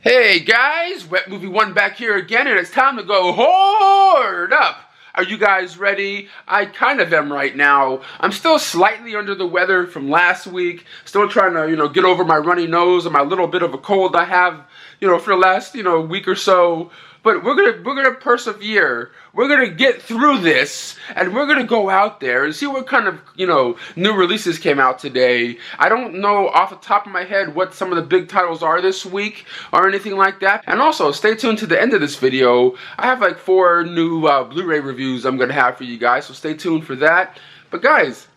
Hey guys, Wet Movie 1 back here again, and it's time to go hoard up. Are you guys ready? I kind of am right now. I'm still slightly under the weather from last week. Still trying to, get over my runny nose and my little bit of a cold I have, for the last, week or so. But we're gonna persevere. We're gonna get through this, and we're gonna go out there and see what kind of, new releases came out today. I don't know off the top of my head what some of the big titles are this week or anything like that. And also, stay tuned to the end of this video. I have like 4 new Blu-ray reviews I'm gonna have for you guys, so stay tuned for that. But guys,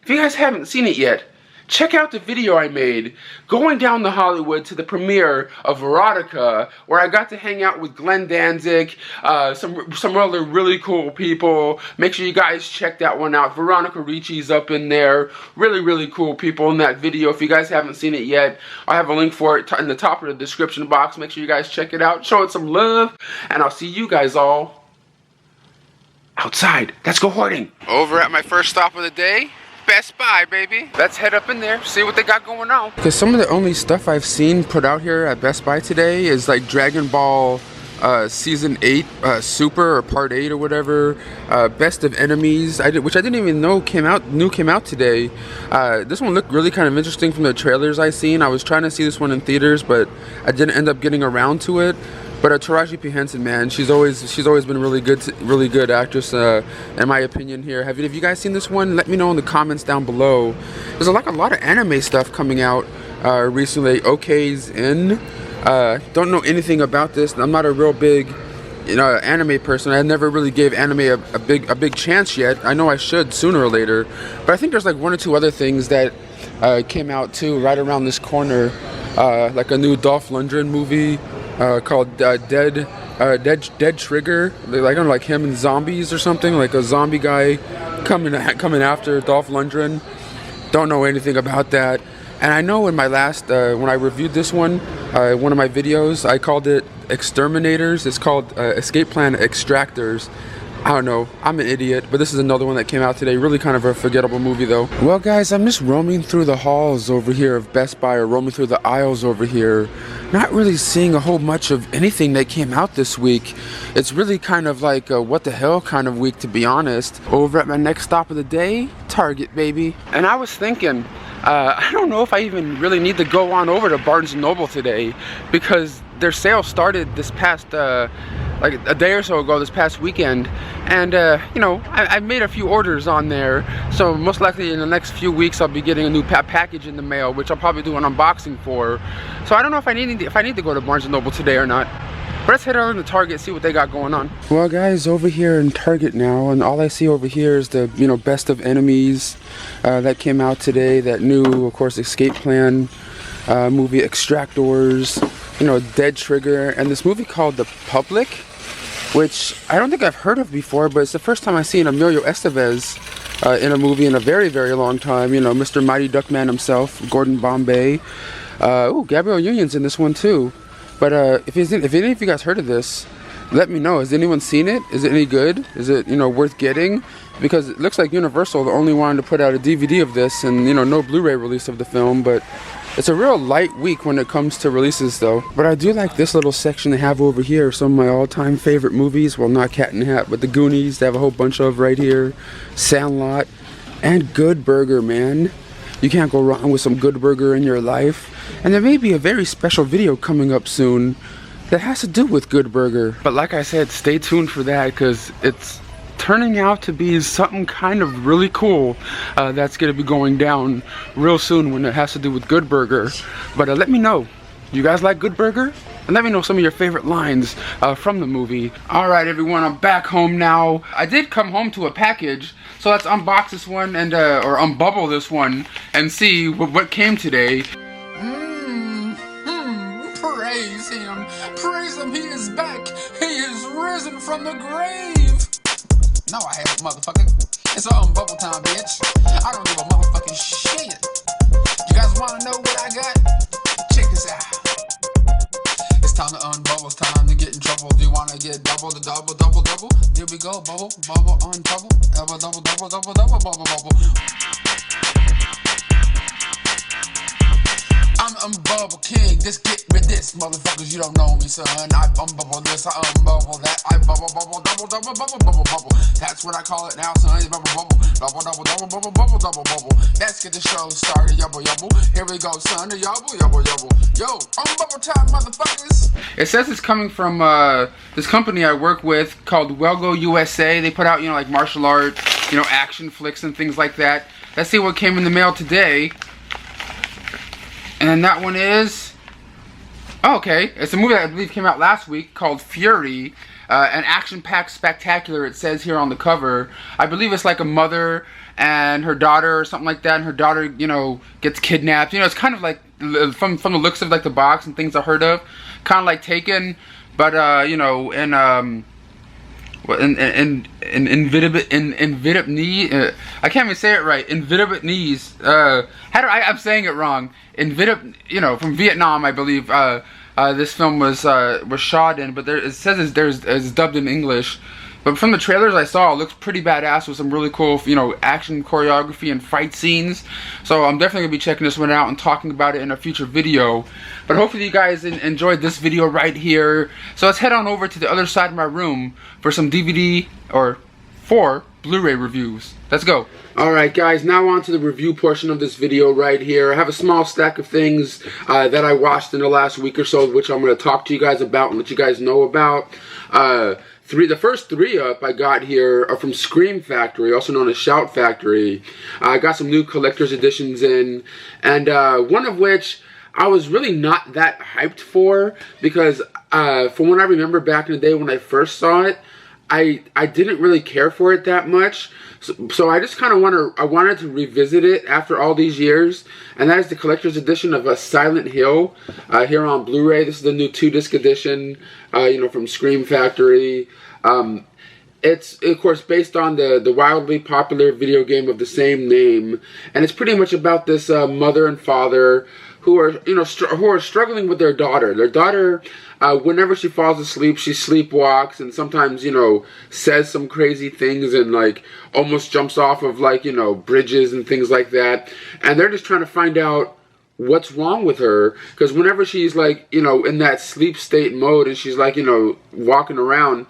if you guys haven't seen it yet, check out the video I made going down to Hollywood to the premiere of Erotica, where I got to hang out with Glenn Danzig, some other really cool people. Make sure you guys check that one out. Veronica Ricci's up in there. Really, really cool people in that video. If you guys haven't seen it yet, I have a link for it in the top of the description box. Make sure you guys check it out. Show it some love, and I'll see you guys all outside. Let's go hoarding. Over at my first stop of the day, Best Buy, baby. Let's head up in there, see what they got going on. Because some of the only stuff I've seen put out here at Best Buy today is like Dragon Ball Season 8 Super or Part 8 or whatever. Best of Enemies, which I didn't even know came out today. This one looked really kind of interesting from the trailers I seen. I was trying to see this one in theaters, but I didn't end up getting around to it. But Taraji P. Henson, man, she's always been really good actress, in my opinion. Here, have you guys seen this one? Let me know in the comments down below. There's a lot of anime stuff coming out recently. OK's in. Don't know anything about this. I'm not a real big, anime person. I never really gave anime a big chance yet. I know I should sooner or later. But I think there's like 1 or 2 other things that came out too right around this corner, like a new Dolph Lundgren movie. Called Dead Trigger. Like him and zombies or something, like a zombie guy coming after Dolph Lundgren. Don't know anything about that. And I know in my last when I reviewed this one of my videos, I called it Exterminators. It's called Escape Plan Extractors. I don't know, I'm an idiot, but this is another one that came out today. Really kind of a forgettable movie though. Well guys, I'm just roaming through the halls over here of Best Buy, or roaming through the aisles over here. Not really seeing a whole much of anything that came out this week. It's really kind of like a what the hell kind of week, to be honest. Over at my next stop of the day, Target, baby. And I was thinking, I don't know if I even really need to go on over to Barnes & Noble today, because their sale started this past like a day or so ago, this past weekend, and I made a few orders on there, so most likely in the next few weeks I'll be getting a new package in the mail, which I'll probably do an unboxing for. So I don't know if I need to go to Barnes & Noble today or not. But let's head over to Target, see what they got going on. Well guys, over here in Target now, and all I see over here is the Best of Enemies that came out today. That new, of course, Escape Plan movie, Extractors, Dead Trigger, and this movie called The Public, which I don't think I've heard of before, but it's the first time I've seen Emilio Estevez in a movie in a very, very long time. Mr. Mighty Duckman himself, Gordon Bombay. Gabrielle Union's in this one too. But if any of you guys heard of this, let me know. Has anyone seen it? Is it any good? Is it worth getting? Because it looks like Universal only wanted to put out a DVD of this, and no Blu-ray release of the film. But it's a real light week when it comes to releases though. But I do like this little section they have over here. Some of my all-time favorite movies. Well, not Cat in the Hat, but The Goonies. They have a whole bunch of right here. Sandlot. And Good Burger, man. You can't go wrong with some Good Burger in your life. And there may be a very special video coming up soon that has to do with Good Burger. But like I said, stay tuned for that, because it's turning out to be something kind of really cool that's going to be going down real soon when it has to do with Good Burger. But let me know, you guys like Good Burger? And let me know some of your favorite lines from the movie. Alright everyone, I'm back home now. I did come home to a package, so let's unbox this one and or unbubble this one and see what came today. Praise him, he is back. He is risen from the grave. No, I haven't, motherfucker. It's all bubble time, bitch. I don't give a motherfucking shit. You guys want to know what I got? Check this out. It's time to unbubble. It's time to get in trouble. Do you want to get double? Here we go. Bubble, unbubble. Double. I'm Bubble King. Just get me this, motherfuckers. You don't know me, son. I'm bubble this, I'm bubble that. I bubble, bubble. That's what I call it now, son. Bubble. Let's get the show started, yubble. Here we go, son. Yubble. Yo, I'm bubble time, motherfuckers. It says it's coming from this company I work with called Wellgo USA. They put out, like martial art, action flicks and things like that. Let's see what came in the mail today. And that one is... Oh, okay. It's a movie that I believe came out last week called Fury. An action-packed spectacular, it says here on the cover. I believe it's like a mother and her daughter or something like that. And her daughter, gets kidnapped. It's kind of like, from the looks of like the box and things I heard of, kind of like Taken, but, in Vietnamese, I can't even say it right. In Vietnamese, I'm saying it wrong. In from Vietnam, I believe. This film was shot in, but it says it's dubbed in English. But from the trailers I saw, it looks pretty badass with some really cool, action choreography and fight scenes. So I'm definitely gonna be checking this one out and talking about it in a future video. But hopefully you guys enjoyed this video right here. So let's head on over to the other side of my room for some DVD or 4 Blu-ray reviews. Let's go. Alright guys, now on to the review portion of this video right here. I have a small stack of things that I watched in the last week or so, which I'm going to talk to you guys about and let you guys know about. The first 3 up I got here are from Scream Factory, also known as Shout Factory. I got some new collector's editions in, and one of which I was really not that hyped for, because from what I remember back in the day when I first saw it, I didn't really care for it that much. So I just kind of wanted to revisit it after all these years, and that is the collector's edition of Silent Hill here on Blu-ray. This is the new 2-disc edition, from Scream Factory. It's of course based on the wildly popular video game of the same name, and it's pretty much about this mother and father who are struggling with their daughter. Their daughter, whenever she falls asleep, she sleepwalks and sometimes, says some crazy things and like almost jumps off of bridges and things like that. And they're just trying to find out what's wrong with her, because whenever she's in that sleep state mode and she's walking around,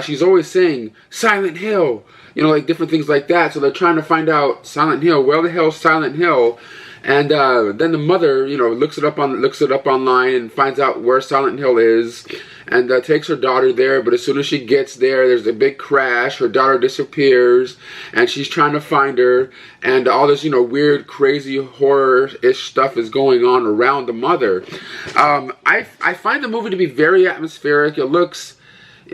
she's always saying Silent Hill, different things like that. So they're trying to find out Silent Hill. Where the hell's Silent Hill? And then the mother, looks it up online and finds out where Silent Hill is, and takes her daughter there. But as soon as she gets there, there's a big crash. Her daughter disappears, and she's trying to find her. And all this, weird, crazy, horror-ish stuff is going on around the mother. I find the movie to be very atmospheric. It looks,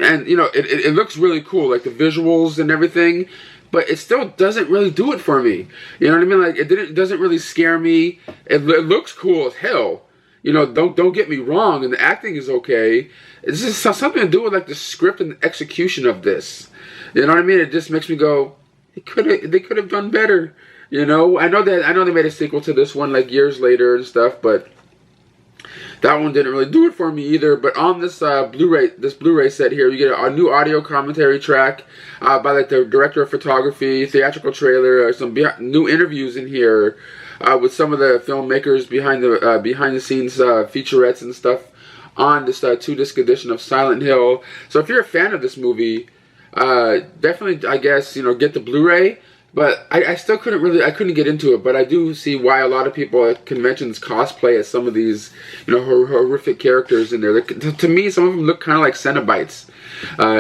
and it looks really cool, like the visuals and everything. But it still doesn't really do it for me. You know what I mean? Like it doesn't really scare me. It looks cool as hell. Don't get me wrong, and the acting is okay. It's just something to do with the script and the execution of this. You know what I mean? It just makes me go, they could have done better. I know they made a sequel to this one years later and stuff, but that one didn't really do it for me either. But on this Blu-ray set here, you get a new audio commentary track by the director of photography, theatrical trailer, some new interviews in here with some of the filmmakers behind the scenes featurettes and stuff on this 2-disc edition of Silent Hill. So if you're a fan of this movie, definitely, I guess, get the Blu-ray. But I still couldn't get into it. But I do see why a lot of people at conventions cosplay as some of these, horrific characters in there. To me, some of them look kind of like Cenobites,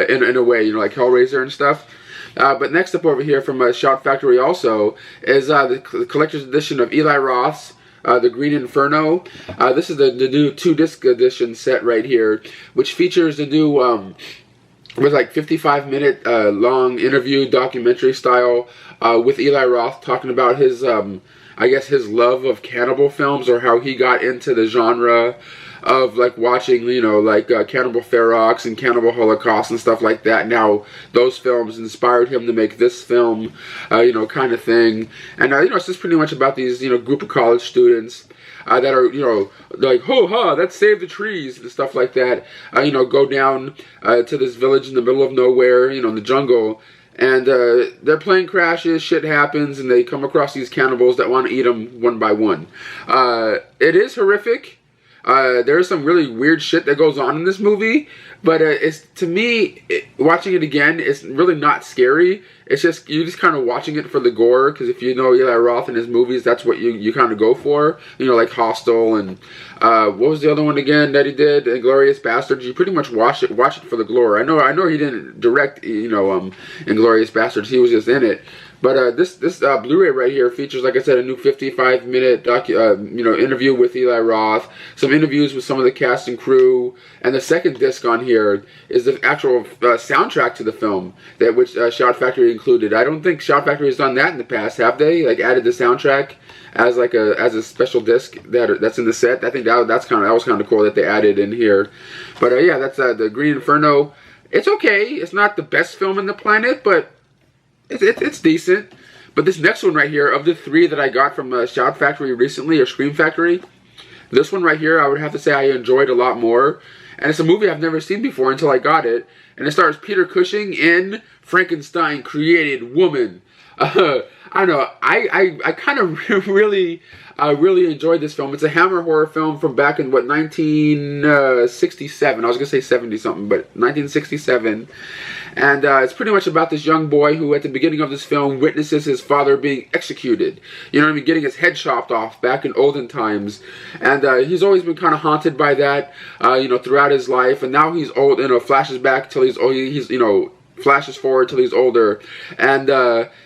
in a way, like Hellraiser and stuff. But next up over here from Shout Factory also is the collector's edition of Eli Roth's the Green Inferno. This is the new 2-disc edition set right here, which features the new with 55-minute long interview, documentary style, with Eli Roth talking about his, I guess, his love of cannibal films, or how he got into the genre of watching, Cannibal Ferox and Cannibal Holocaust and stuff like that. Now those films inspired him to make this film, kind of thing. And it's just pretty much about these, group of college students that are, ho ha, let's save the trees and stuff like that. Go down to this village in the middle of nowhere, in the jungle, And their plane crashes, shit happens, and they come across these cannibals that want to eat them one by one. It is horrific. There's some really weird shit that goes on in this movie, but it's, to me, watching it again, it's really not scary. It's just, you're just kind of watching it for the gore, because if you know Eli Roth and his movies, that's what you kind of go for. You know, like Hostel, and what was the other one again that he did? Inglourious Bastards. You pretty much watch it for the gore. I know he didn't direct, Inglourious Bastards. He was just in it. But this Blu-ray right here features, like I said, a new 55-minute interview with Eli Roth, some interviews with some of the cast and crew, and the second disc on here is the actual soundtrack to the film, which Shout Factory included. I don't think Shout Factory has done that in the past, have they? Like added the soundtrack as like a special disc that's in the set. I think that was kind of cool that they added in here. But yeah, that's the Green Inferno. It's okay. It's not the best film on the planet, but it's decent. But this next one right here, of the three that I got from Shout Factory recently, or Scream Factory, this one right here I would have to say I enjoyed a lot more. And it's a movie I've never seen before until I got it. And it stars Peter Cushing in Frankenstein Created Woman. I don't know, I kind of really enjoyed this film. It's a Hammer horror film from back in, 1967. I was going to say 70-something, but 1967. And it's pretty much about this young boy who, at the beginning of this film, witnesses his father being executed. You know what I mean? Getting his head chopped off back in olden times. And he's always been kind of haunted by that, throughout his life. And now he's old, flashes back till he's old. Flashes forward till he's older, and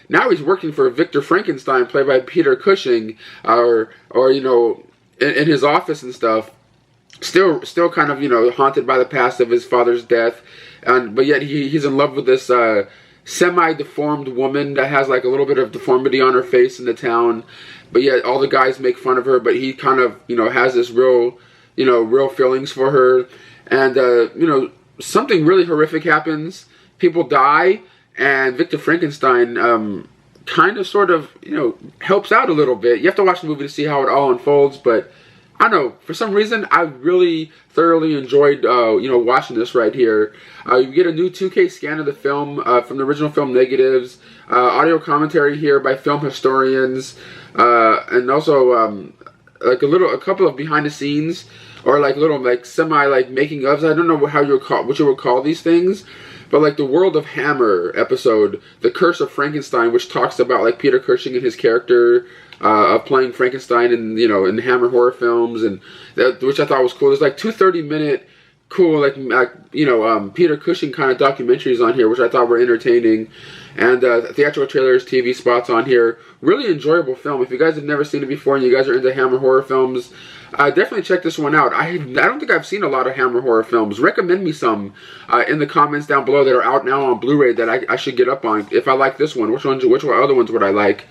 now he's working for Victor Frankenstein, played by Peter Cushing, or in his office and stuff. Still kind of haunted by the past of his father's death, but yet he's in love with this semi-deformed woman that has like a little bit of deformity on her face in the town. But yet all the guys make fun of her, but he kind of has this real feelings for her, and something really horrific happens. People die, and Victor Frankenstein kind of sort of helps out a little bit. You have to watch the movie to see how it all unfolds, but I don't know, for some reason I really thoroughly enjoyed watching this right here. You get a new 2K scan of the film from the original film negatives, audio commentary here by film historians, and also a couple of behind the scenes, or little semi making ofs. I don't know what you would call these things. But like the World of Hammer episode, The Curse of Frankenstein, which talks about Peter Cushing and his character of playing Frankenstein in Hammer horror films, and which I thought was cool. There's 2 30-minute cool Peter Cushing kind of documentaries on here, which I thought were entertaining, and theatrical trailers, TV spots on here. Really enjoyable film. If you guys have never seen it before and you guys are into Hammer horror films, definitely check this one out. I don't think I've seen a lot of Hammer horror films. Recommend me some in the comments down below that are out now on Blu-ray that I should get up on. If I like this one, which other ones would I like?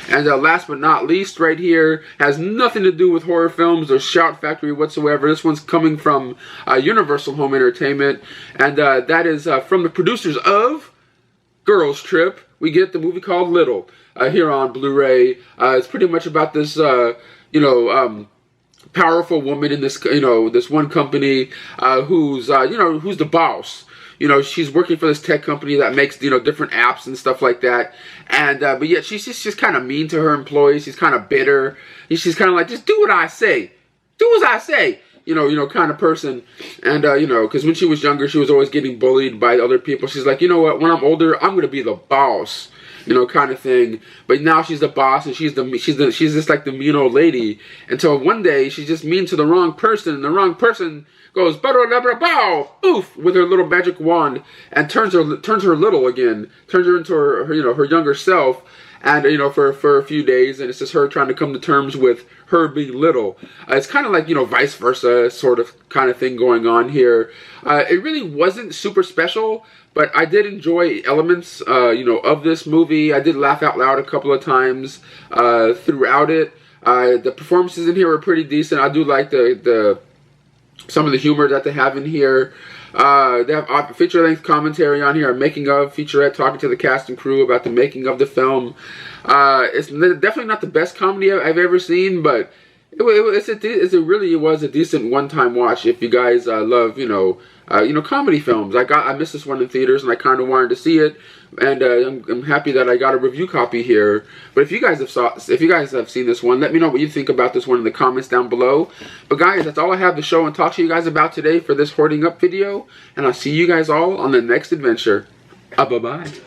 And last but not least, right here, has nothing to do with horror films or Shout Factory whatsoever. This one's coming from Universal Home Entertainment, and that is from the producers of Girls Trip. We get the movie called Little here on Blu-ray. It's pretty much about this, powerful woman in this, this one company who's the boss. She's working for this tech company that makes, different apps and stuff like that. And, but yet she's just kind of mean to her employees. She's kind of bitter. She's kind of like, just do what I say. Do as I say. Kind of person. And, because when she was younger, she was always getting bullied by other people. She's like, you know what, when I'm older, I'm going to be the boss. Kind of thing. But now she's the boss, and she's just like the mean old lady. Until one day she's just mean to the wrong person, and the wrong person goes bow, oof, with her little magic wand, and turns her little again, turns her into her younger self, and for a few days, and it's just her trying to come to terms with her being little. It's kind of like vice versa sort of kind of thing going on here. It really wasn't super special, but I did enjoy elements of this movie. I did laugh out loud a couple of times throughout it. The performances in here were pretty decent. I do like some of the humor that they have in here. They have feature-length commentary on here, a making-of featurette talking to the cast and crew about the making of the film. It's definitely not the best comedy I've ever seen, but It really was a decent one-time watch if you guys love, comedy films. I missed this one in theaters and I kind of wanted to see it, and I'm happy that I got a review copy here. But if you guys have seen this one, let me know what you think about this one in the comments down below. But guys, that's all I have to show and talk to you guys about today for this Hoarding Up video, and I'll see you guys all on the next adventure. Bye-bye.